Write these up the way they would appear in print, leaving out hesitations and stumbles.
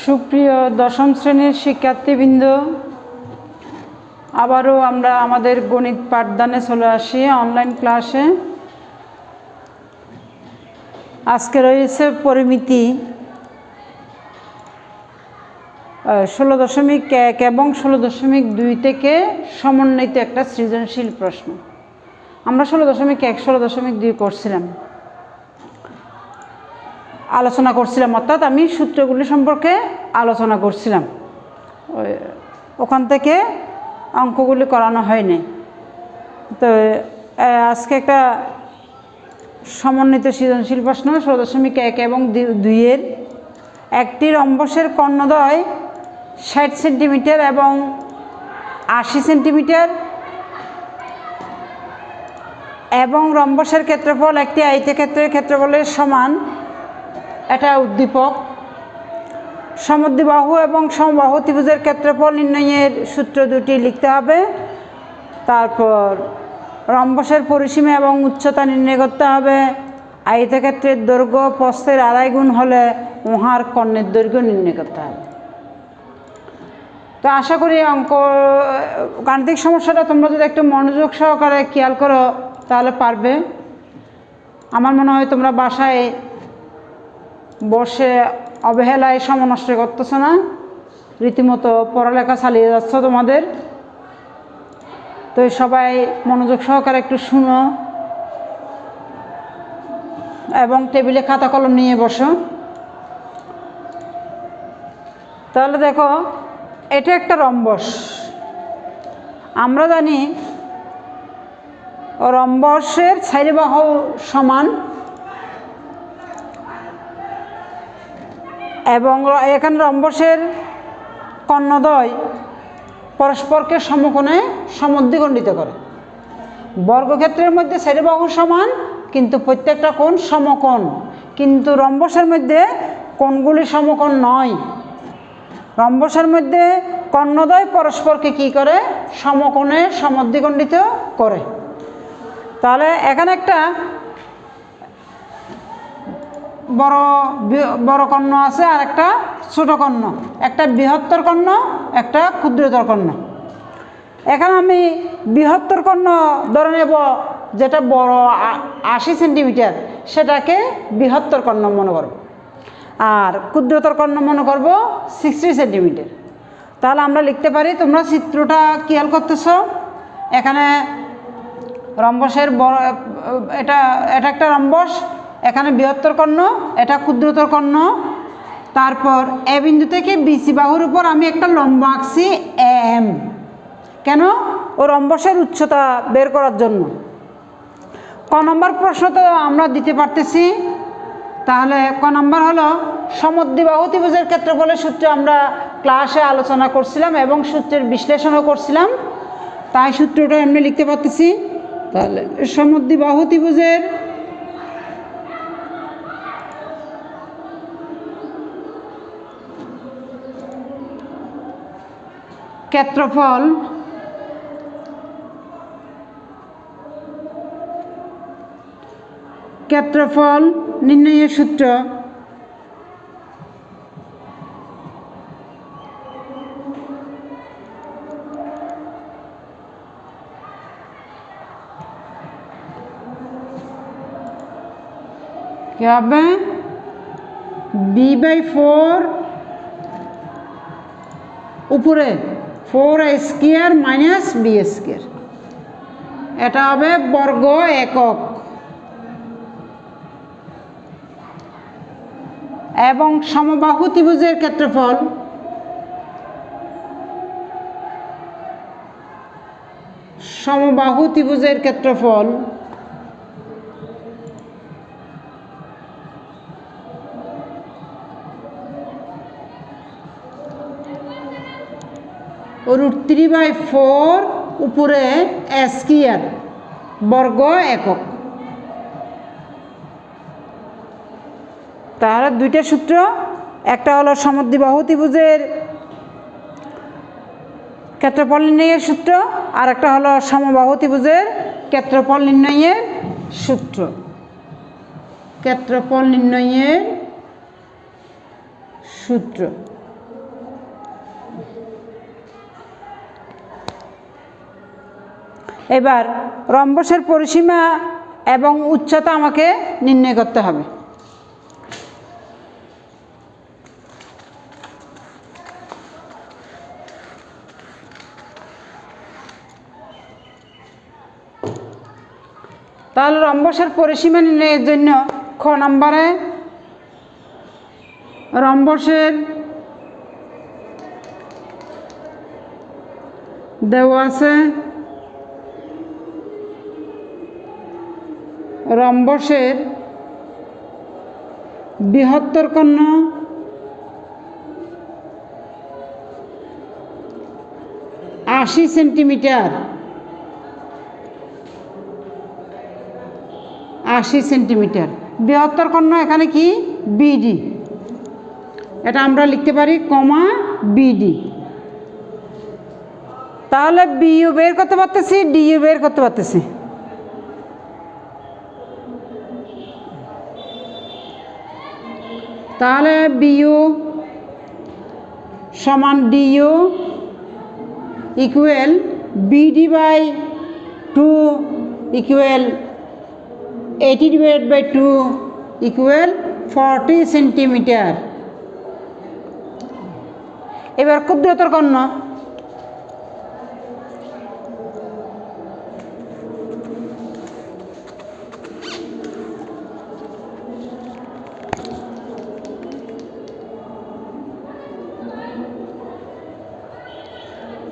সুপ্রিয় দশম শ্রেণীর শিক্ষার্থীবৃন্দ, আবারও আমরা আমাদের গণিত পাঠদানে চলে আসি অনলাইন ক্লাসে। আজকে রয়েছে পরিমিতি 16.1 এবং 16.2 থেকে সমন্বিত একটা সৃজনশীল প্রশ্ন। আমরা 16.1 16.2 করছিলাম, আলোচনা করছিলাম, অর্থাৎ আমি সূত্রগুলি সম্পর্কে আলোচনা করছিলাম। ওখান থেকে অঙ্কগুলি করানো হয়নি। তো আজকে একটা সমন্বিত সৃজনশীল প্রশ্ন 16.1 এবং 2-এর একটি রম্বসের কর্ণদ্বয় 60 সেন্টিমিটার এবং 80 সেন্টিমিটার এবং রম্বসের ক্ষেত্রফল একটি আয়তক্ষেত্রের ক্ষেত্রফলের সমান। এটা উদ্দীপক। সমদ্বিবাহু এবং সমবাহু ত্রিভুজের ক্ষেত্রফল নির্ণয়ের সূত্র দুটি লিখতে হবে। তারপর রম্বসের পরিসীমা এবং উচ্চতা নির্ণয় করতে হবে। আয়তক্ষেত্রের দৈর্ঘ্য প্রস্থের 2.5 গুণ হলে উহার কর্ণের দৈর্ঘ্য নির্ণয় করতে হবে। তো আশা করি গাণিতিক সমস্যাটা তোমরা যদি একটু মনোযোগ সহকারে খেয়াল করো তাহলে পারবে। আমার মনে হয় তোমরা বাসায় বসে অবহেলায় সময় নষ্ট করতেছ না, রীতিমতো পড়ালেখা চালিয়ে যাচ্ছ তোমাদের। তো সবাই মনোযোগ সহকারে একটু শুনো এবং টেবিলে খাতা কলম নিয়ে বসো। তাহলে দেখো, এটা একটা রম্বস। আমরা জানি রম্বসের 4 বাহু সমান এবং এখানে রম্বসের কর্ণদ্বয় পরস্পরকে সমকোণে সমদ্বিখণ্ডিত করে। বর্গক্ষেত্রের মধ্যে 4 বাহু সমান, কিন্তু প্রত্যেকটা কোণ সমকোণ। কিন্তু রম্বসের মধ্যে কোণগুলি সমকোণ নয়। রম্বসের মধ্যে কর্ণদ্বয় পরস্পরকে কি করে? সমকোণে সমদ্বিখণ্ডিত করে। তাহলে এখানে একটা বড় কর্ণ আছে আর একটা ছোট কর্ণ, একটা বৃহত্তর কর্ণ, একটা ক্ষুদ্রতর কর্ণ। এখানে আমি বৃহত্তর কর্ণ ধরে নেব, যেটা বড় 80 সেন্টিমিটার, সেটাকে বৃহত্তর কর্ণ মনে করব। আর ক্ষুদ্রতর কর্ণ মনে করব 60 সেন্টিমিটার। তাহলে আমরা লিখতে পারি, তোমরা চিত্রটা খেয়াল করতেছ, এখানে রম্বসের বড়, এটা একটা রম্বস, এখানে বৃহত্তর কর্ণ, এটা ক্ষুদ্রতর কর্ণ। তারপর এ বিন্দু থেকে বিসি বাহুর উপর আমি একটা লম্ব আঁকছি এম। কেন? ও রম্বসের উচ্চতা বের করার জন্য। ক নম্বর প্রশ্ন তো আমরা দিতে পারতেছি। তাহলে ক নম্বর হলো সমদ্বিবাহু ত্রিভুজের ক্ষেত্রফলের সূত্র আমরা ক্লাসে আলোচনা করছিলাম এবং সূত্রের বিশ্লেষণও করছিলাম, তাই সূত্রটা এমনি লিখতে পারতেছি। তাহলে সমদ্বিবাহু ত্রিভুজের ক্ষেত্রফল নির্ণয়ের সূত্র কি হবে? b/4 উপরে 4a² - b²। এটা হবে বর্গ একক। এবং সমবাহু ত্রিভুজের ক্ষেত্রফল √3/4 উপরে a² বর্গ একক। তাহলে দুইটা সূত্র, একটা হলো সমদ্বিবাহু ত্রিভুজের ক্ষেত্রফল নির্ণয়ের সূত্র, আর একটা হলো সমবাহু ত্রিভুজের ক্ষেত্রফল নির্ণয়ের সূত্র। ক্ষেত্রফল নির্ণয়ের সূত্র এবার রম্বসের পরিসীমা এবং উচ্চতা আমাকে নির্ণয় করতে হবে। তাহলে রম্বসের পরিসীমা নির্ণয়ের জন্য খ নম্বরে রম্বসের দেওয়া আছে রম্বসের বৃহত্তর কর্ণ 80 সেন্টিমিটার, 80 সেন্টিমিটার। বৃহত্তর কর্ণ এখানে কি বিডি, এটা আমরা লিখতে পারি কমা বিডি। তাহলে বিইউ বের করতে পারতেছি, ডিইউ বের করতে পারতেছি। তাহলে বিইউ সমান DU equal BD by 2 equal 80 divided by 2 equal 40 centimetre. এবার ক্ষুদ্রতর কর্ণ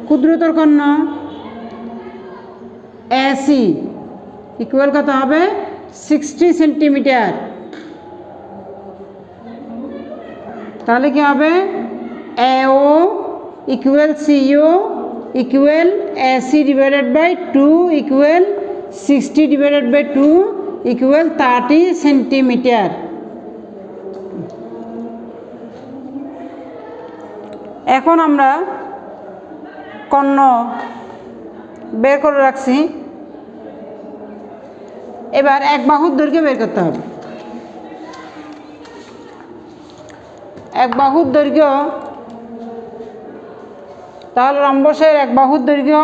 ক্ষুদ্রতর কর্ণ এসি ইকুয়াল কত হবে 60 সেন্টিমিটার। তাহলে কি হবে AO equal CO equal AC divided by 2 equal 60 divided by 2 equal 30 centimetre. এখন আমরা কর্ণ বের করে রাখছি, এবার এক বাহুর দৈর্ঘ্য বের করতে হবে। এক বাহুর দৈর্ঘ্য, তাহলে রম্বসের এক বাহুর দৈর্ঘ্য,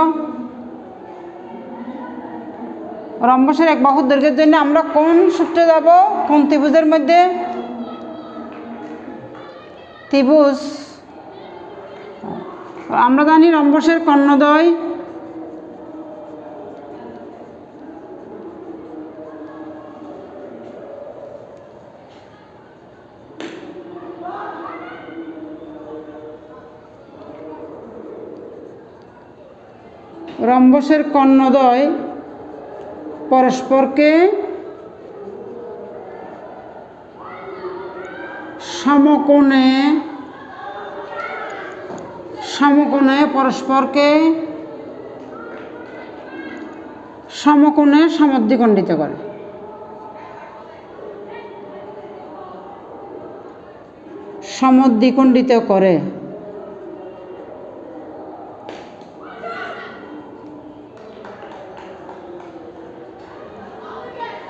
রম্বসের এক বাহুর দৈর্ঘ্যের জন্য আমরা কোন সূত্রে যাব, কোন ত্রিভুজের মধ্যে? ত্রিভুজ, আমরা জানি রম্বসের কর্ণদ্বয় রম্বসের কর্ণদ্বয় পরস্পরকে সমকোণে পরস্পরকে সমকোণে সমদ্বিখণ্ডিত করে। সমদ্বিখণ্ডিত করে।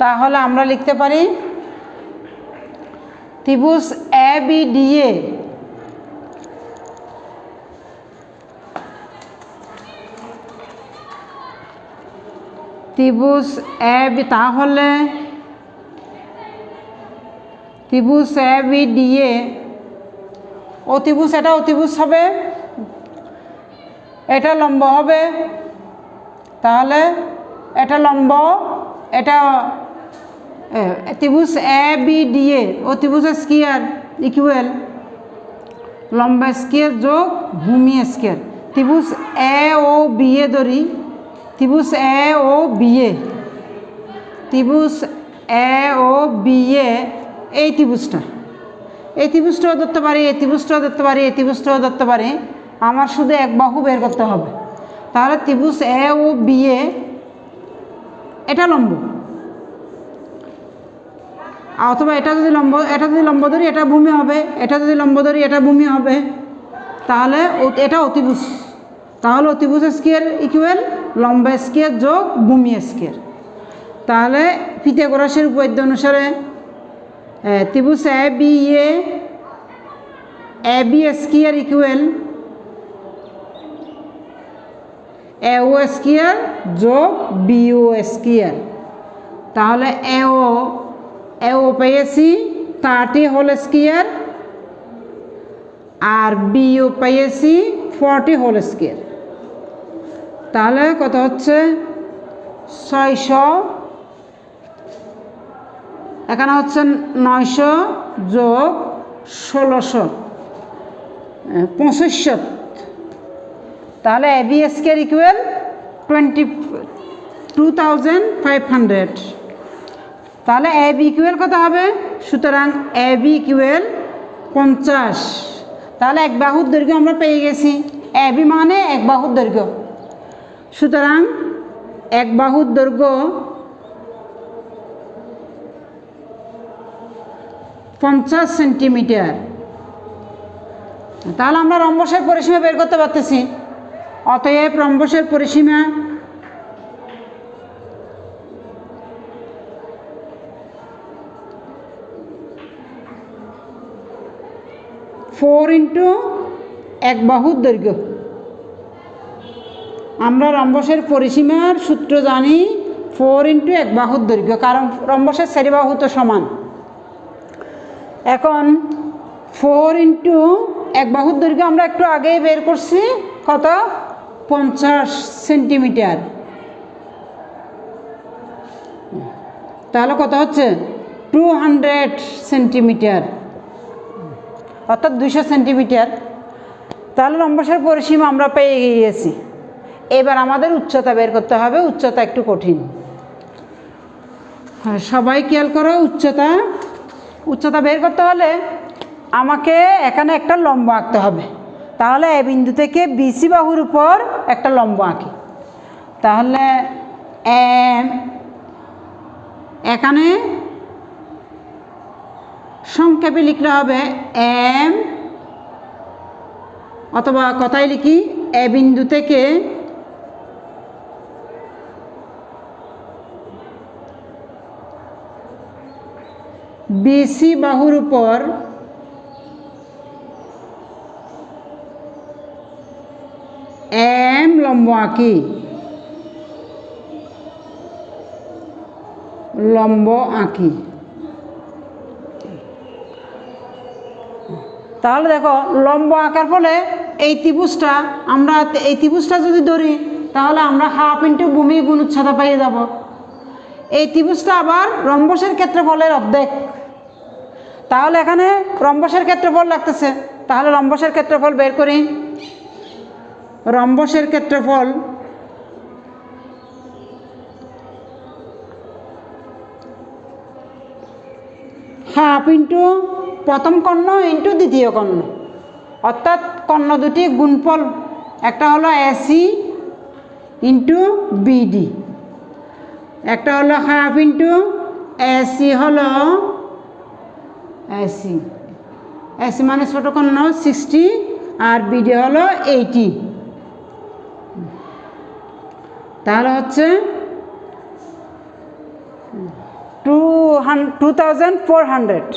তাহলে আমরা লিখতে পারি ত্রিভুজ এ বি ডি এ ত্রিভুজ এ বি, তাহলে ত্রিভুজ এ বি ডি এ অতিভুজ, এটা অতিভুজ হবে, এটা লম্ব হবে, তাহলে এটা লম্ব, এটা ত্রিভুজ এ বি ডি এ অতিভুজ স্কয়ার ইকুয়াল লম্ব স্কয়ার যোগ ভূমি স্কয়ার। ত্রিভুজ এ ও বি এ ধরি, ত্রিভুজ এ ও বি এ, ত্রিভুজ এ ও বি এ, এই ত্রিভুজটাও ধরতে পারি, এই ত্রিভুজটাও ধরতে পারি, এই ত্রিভুজটাও ধরতে পারি। আমার শুধু এক বাহু বের করতে হবে। তাহলে ত্রিভুজ এ ও বি এ, এটা লম্ব, অথবা এটা যদি লম্ব ধরি এটা ভূমি হবে, এটা যদি লম্ব ধরি এটা ভূমি হবে। তাহলে এটা অতিভুজ, তাহলে অতিভুজ স্কয়ার ইকুয়াল লম্ব স্কয়ার যোগ ভূমি স্কয়ার। তাহলে পিথাগোরাসের উপপাদ্য অনুসারে ত্রিভুজ A B square equal AO square যোগ BO স্কয়ার, তাহলে AO পেয়েছি 30 হোল স্কয়ার আর BO পেয়েছি 40 হোল স্কয়ার, তাহলে কত হচ্ছে 600, এখানে হচ্ছে 900 যোগ 1600 2500, তাহলে AB স্কয়ার ইকুয়াল 2500, তাহলে AB ইকুয়াল কত হবে? সুতরাং AB ইকুয়াল 50, তাহলে এক বাহুর দৈর্ঘ্য আমরা পেয়ে গেছি। AB মানে এক বাহুর দৈর্ঘ্য, সুতরাং এক বাহুর দৈর্ঘ্য 50 সেন্টিমিটার। তাহলে আমরা রম্বসের পরিসীমা বের করতে পারতেছি। অতএব রম্বসের পরিসীমা ফোর ইন্টু এক বাহুর দৈর্ঘ্য। আমরা রম্বসের পরিসীমার সূত্র জানি 4 ইন্টু এক বাহুর দৈর্ঘ্য, কারণ রম্বসের চারিবাহু তো সমান। এখন 4 ইন্টু এক বাহুর দৈর্ঘ্য আমরা একটু আগেই বের করছি, কত? 50 সেন্টিমিটার। তাহলে কত হচ্ছে? 200 সেন্টিমিটার, অর্থাৎ 200 সেন্টিমিটার। তাহলে রম্বসের পরিসীমা আমরা পেয়ে গিয়েছি। এবার আমাদের উচ্চতা বের করতে হবে। উচ্চতা একটু কঠিন, সবাই খেয়াল করো। উচ্চতা বের করতে হলে আমাকে এখানে একটা লম্ব আঁকতে হবে। তাহলে এ বিন্দু থেকে BC বাহুর উপর একটা লম্ব আঁকি। তাহলে এখানে সংক্ষেপে লিখলে হবে M, অথবা কথাই লিখি এ বিন্দু থেকে BC বাহুর উপর M লম্ব আঁকি। তাহলে দেখো লম্ব আঁকার ফলে এই ত্রিভুজটা যদি ধরি, তাহলে আমরা হাফ ইন্টু ভূমি গুণ উচ্চতা পেয়ে যাব। এই ত্রিভুজটা আবার রম্বসের ক্ষেত্রফলের অর্ধেক। তাহলে এখানে রম্বসের ক্ষেত্রফল লাগতেছে, তাহলে রম্বসের ক্ষেত্রফল বের করি। রম্বসের ক্ষেত্রফল হাফ ইন্টু প্রথম কর্ণ ইন্টু দ্বিতীয় কর্ণ, অর্থাৎ কর্ণ দুটি গুণফল। একটা হলো AC ইন্টু BD, একটা হলো হাফ ইন্টু AC হলো AC মানে ছোট কর্ণ 60 আর BD হলো 80। তাহলে হচ্ছে 2400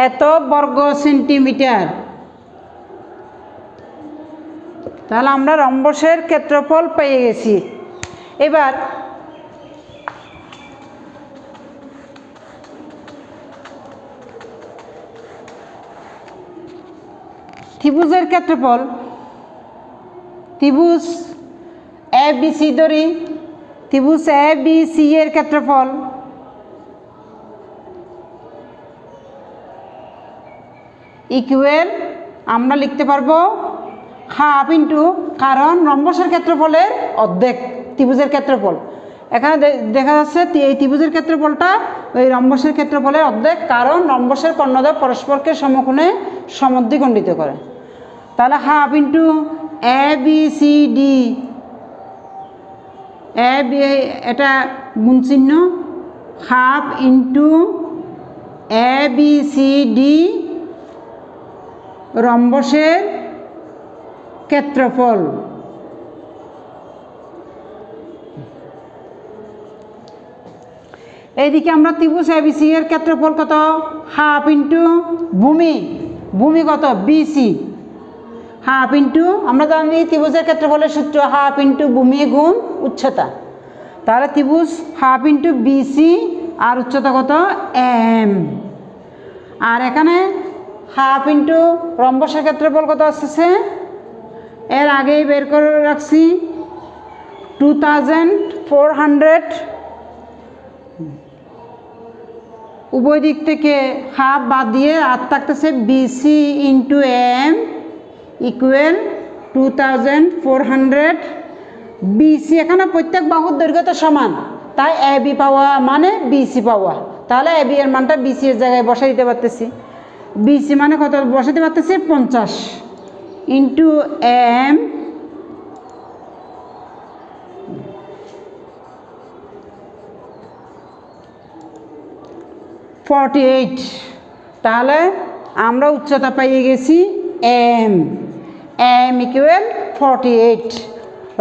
এত বর্গ সেন্টিমিটার। তাহলে আমরা রম্বসের ক্ষেত্রফল পেয়ে গেছি। এবার ত্রিভুজের ক্ষেত্রফল, ত্রিভুজ ABC ধরি, ত্রিভুজ ABC এর ক্ষেত্রফল ইকুয়াল আমরা লিখতে পারবো হাফ ইন্টু, কারণ রম্বসের ক্ষেত্রফলের অর্ধেক ত্রিভুজের ক্ষেত্রফল। এখানে দেখা যাচ্ছে এই ত্রিভুজের ক্ষেত্রফলটা ওই রম্বসের ক্ষেত্রফলের অর্ধেক, কারণ রম্বসের কর্ণদ্বয় পরস্পরকে সমকোণে সমদ্বিখণ্ডিত করে। তাহলে হাফ ইন্টু ABCD, এটা গুণ চিহ্ন, হাফ ইন্টু ABCD রম্বসের ক্ষেত্রফল। এইদিকে আমরা ত্রিভুজ ABC এর ক্ষেত্রফল কত? হাফ ইন্টু ভূমি কত? BC, হাফ ইন্টু, আমরা জানি ত্রিভুজের ক্ষেত্রফলের সূত্র হাফ ইন্টু ভূমি গুণ উচ্চতা। তাহলে ত্রিভুজ হাফ ইন্টু বিসি আর উচ্চতা কত এম। আর এখানে হাফ ইন্টু রম্বসের ক্ষেত্রফল কত আসছে, এর আগেই বের করে রাখছি 2400। উভয় দিক থেকে হাফ বাদ দিয়ে আর থাকতেছে BC into M equal 2400। BC এখানে প্রত্যেক বাহুর দৈর্ঘ্য তো সমান, তাই এ বি পাওয়া মানে বিসি পাওয়া। তাহলে এ বি এর মানটা বিসি এর জায়গায় বসাই দিতে পারতেছি। বিসি মানে কত বসাতে পারতেছি 50 ইন্টু এম (48). তাহলে আমরা উচ্চতা পাইয়ে গেছি এম, এম ইকুয়াল 48।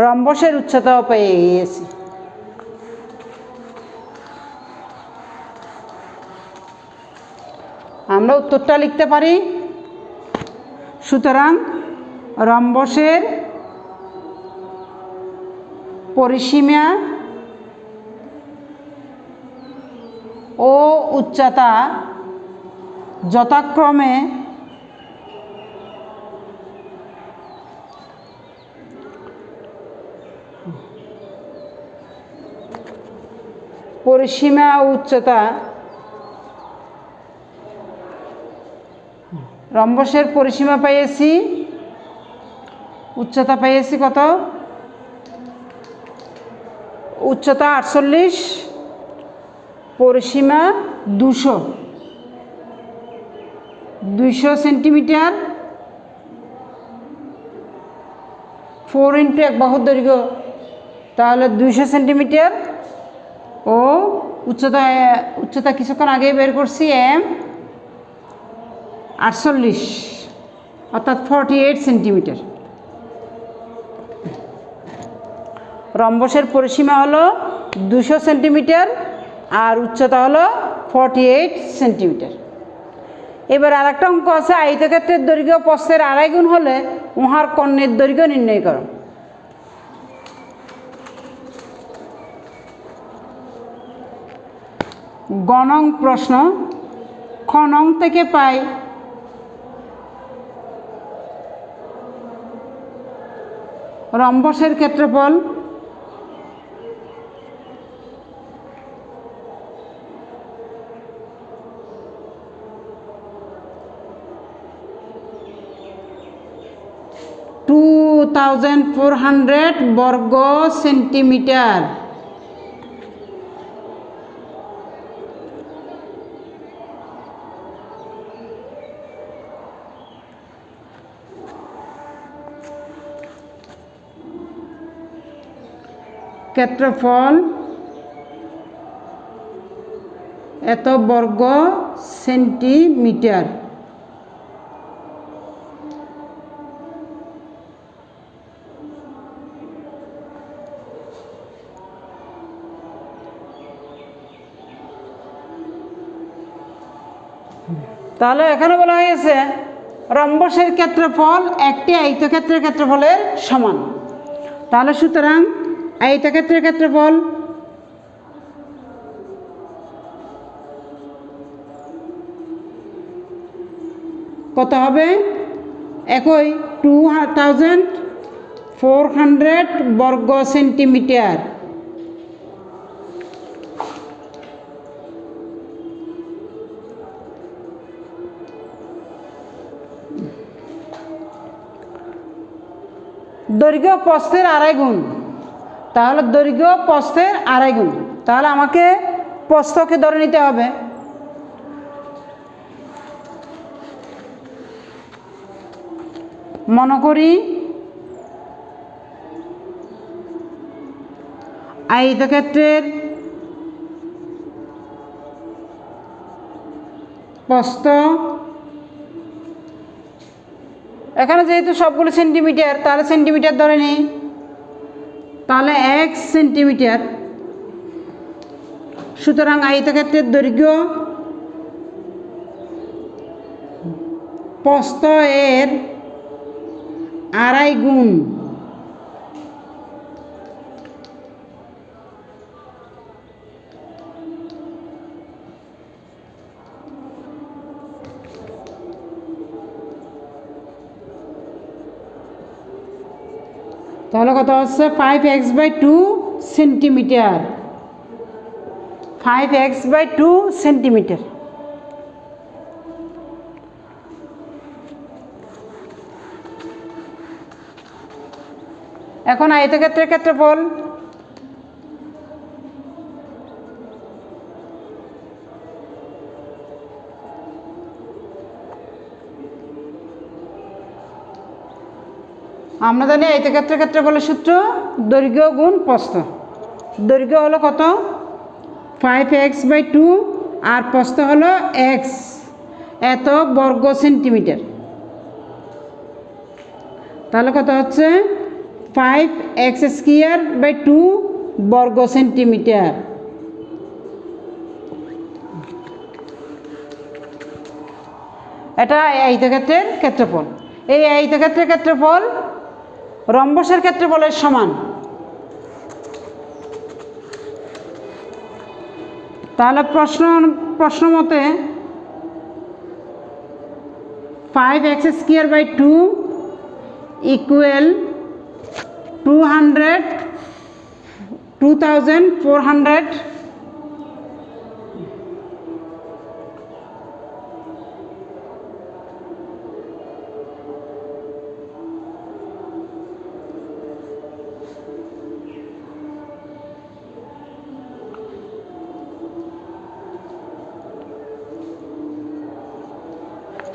রম্বসের উচ্চতাও পেয়ে গিয়েছি। আমরা উত্তরটা লিখতে পারি। সুতরাং রম্বসের পরিসীমা ও উচ্চতা যথাক্রমে পরিসীমা ও উচ্চতা, রম্বসের পরিসীমা পেয়েছি, উচ্চতা পেয়েছি কত, উচ্চতা 48, পরিসীমা 200 সেন্টিমিটার। 4 ইন্টু এক বাহুর দৈর্ঘ্য, তাহলে 200 সেন্টিমিটার। ও উচ্চতা কিছুক্ষণ আগে বের করছি এম 48 অর্থাৎ 48 সেন্টিমিটার। রম্বসের পরিসীমা হলো 200 সেন্টিমিটার আর উচ্চতা হলো 48 সেন্টিমিটার। এবার আর একটা অঙ্ক আছে, আয়তক্ষেত্রের দৈর্ঘ্য প্রস্থের 2.5 গুণ হলে উহার কর্ণের দৈর্ঘ্য নির্ণয় করো। গ নং প্রশ্ন, খ নং থেকে পাই রম্বসের ক্ষেত্রফল (2400 বর্গ সেন্টিমিটার। ক্ষেত্রফল এত বর্গ সেন্টিমিটার। তাহলে এখানে বলা হয়েছে রম্বসের ক্ষেত্রফল একটি আয়তক্ষেত্রের ক্ষেত্রফলের সমান। তাহলে সুতরাং আয়তক্ষেত্রের ক্ষেত্রফল কত হবে, একই 2400 বর্গ সেন্টিমিটার। দৈর্ঘ্য প্রস্থের 2.5 গুণ, তাহলে দৈর্ঘ্য প্রস্থের 2.5 গুণ। তাহলে আমাকে প্রস্থকে ধরে নিতে হবে। মনে করি আয়তক্ষেত্রের প্রস্থ, এখানে যেহেতু সবগুলো সেন্টিমিটার, তাহলে সেন্টিমিটার ধরে নিই। তাহলে 1 সেন্টিমিটার। সুতরাং আয়তক্ষেত্রের দৈর্ঘ্য প্রস্থ এর আড়াই গুণ তাহলে কত হচ্ছে 5x/2 সেন্টিমিটার। 5x/2 centimetre. এখন আয়তক্ষেত্রের ক্ষেত্রফল আমরা জানি আয়তক্ষেত্রের ক্ষেত্রফলের সূত্র দৈর্ঘ্য গুণ প্রস্থ। দৈর্ঘ্য হলো কত 5x/2 আর প্রস্থ হলো x, এত বর্গ সেন্টিমিটার। তাহলে কত হচ্ছে 5x²/2 বর্গ সেন্টিমিটার। এটা আয়তক্ষেত্রের ক্ষেত্রফল। এই আয়তক্ষেত্রের ক্ষেত্রফল রম্বসের ক্ষেত্রফলের সমান। তাহলে প্রশ্ন মতে 5x²/2 ইকুয়াল 2400।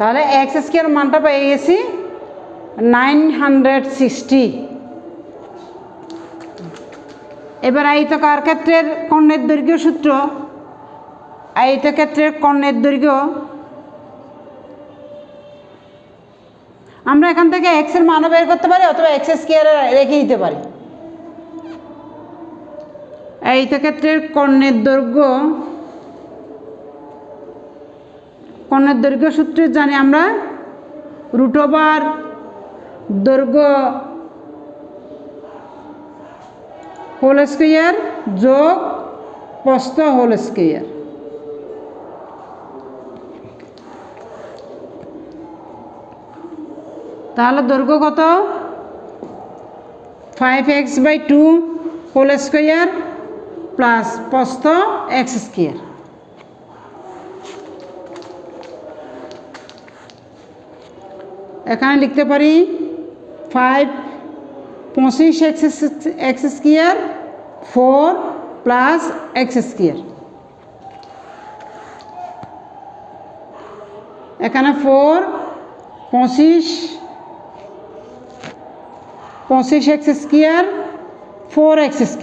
তাহলে x² মানটা পেয়ে গেছি 960। এবার আয়তকার ক্ষেত্রের কর্ণের দৈর্ঘ্য সূত্র। আয়তক্ষেত্রের কর্ণের দৈর্ঘ্য আমরা এখান থেকে x এর মানও বের করতে পারি অথবা x² রেখে দিতে পারি। আয়তক্ষেত্রের কর্ণের দৈর্ঘ্য সূত্র জানি আমরা √ দৈর্ঘ্য হোল স্কয়ার যোগ প্রস্থ হোল স্কয়ার। তাহলে দৈর্ঘ্য কত 5x/2 হোল স্কয়ার প্লাস প্রস্থ x²। এখানে লিখতে পারি 25x² 4 প্লাস x²। এখানে 4 25x² 4x²।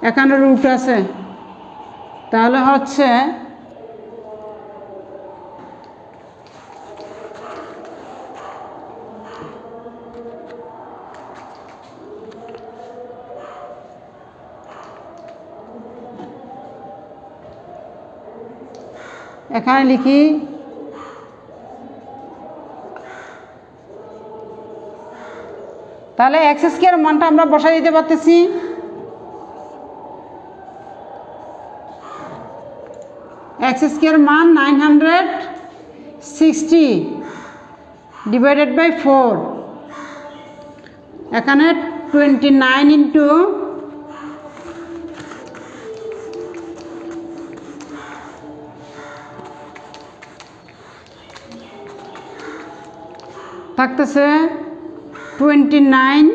এখানে রুট আছে, তাহলে হচ্ছে এখানে লিখি তাহলে x² মানটা আমরা বসাই দিতে পারতেছি। x² মান 960 ডিভাইডেড বাই 4। এখানে 29 ইন্টু থাকতেছে 29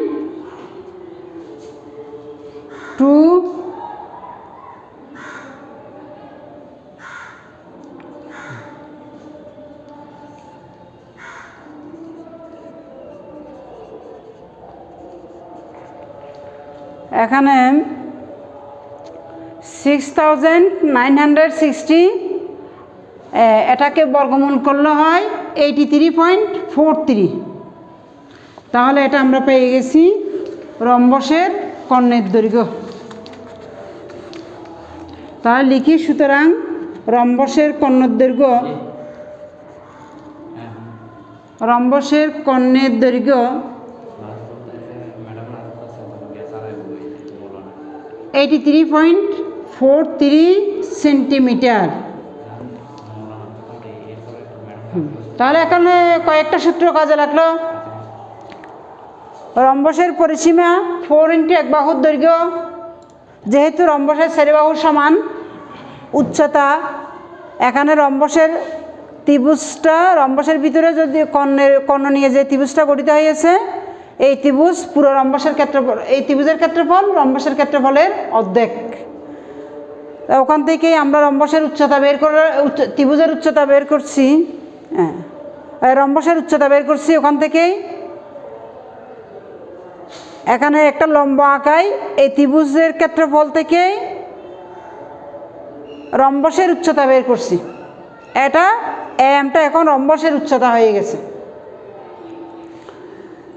টু এখানে 6960 এটাকে বর্গমূল করলে হয় 83.43। তাহলে এটা আমরা পেয়ে গেছি রম্বসের কর্ণের দৈর্ঘ্য। তাহলে লিখি সুতরাং রম্বসের কর্ণের দৈর্ঘ্য রম্বসের কর্ণের দৈর্ঘ্য 83.43 সেন্টিমিটার। তাহলে এখানে কয়েকটা সূত্র কাজে লাগলো। রম্বসের পরিসীমা 4 ইন্টু এক বাহুর দৈর্ঘ্য, যেহেতু রম্বসের চারি বাহুর সমান উচ্চতা, এখানে রম্বসের ত্রিভুজটা, রম্বসের ভিতরে যদি কর্ণ নিয়ে যে ত্রিভুজটা গঠিত হয়েছে, এই ত্রিভুজ পুরো রম্বসের ক্ষেত্রফল, এই ত্রিভুজের ক্ষেত্রফল রম্বসের ক্ষেত্রফলের অর্ধেক। ওখান থেকেই আমরা রম্বসের উচ্চতা বের করে, ত্রিভুজের উচ্চতা বের করছি, হ্যাঁ রম্বসের উচ্চতা বের করছি ওখান থেকেই। এখানে একটা লম্ব আঁকায় এই ত্রিভুজের ক্ষেত্রফল থেকে রম্বসের উচ্চতা বের করছি। এটা এমটা এখন রম্বসের উচ্চতা হয়ে গেছে।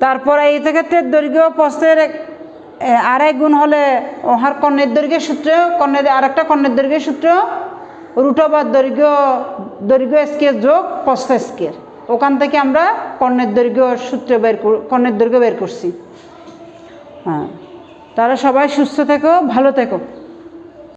তারপরে এই ক্ষেত্রে দৈর্ঘ্য প্রস্থের আড়াই গুণ হলে ওহার কর্ণের দৈর্ঘ্যের সূত্র, কর্ণের আরেকটা কর্ণের দৈর্ঘ্যের সূত্র √ দৈর্ঘ্য স্কেয়ার যোগ প্রস্থ স্কেয়ার। ওখান থেকে আমরা কর্ণের দৈর্ঘ্য সূত্র কর্ণের দৈর্ঘ্য বের করছি। হ্যাঁ, তাহলে সবাই সুস্থ থেকো, ভালো থেকো।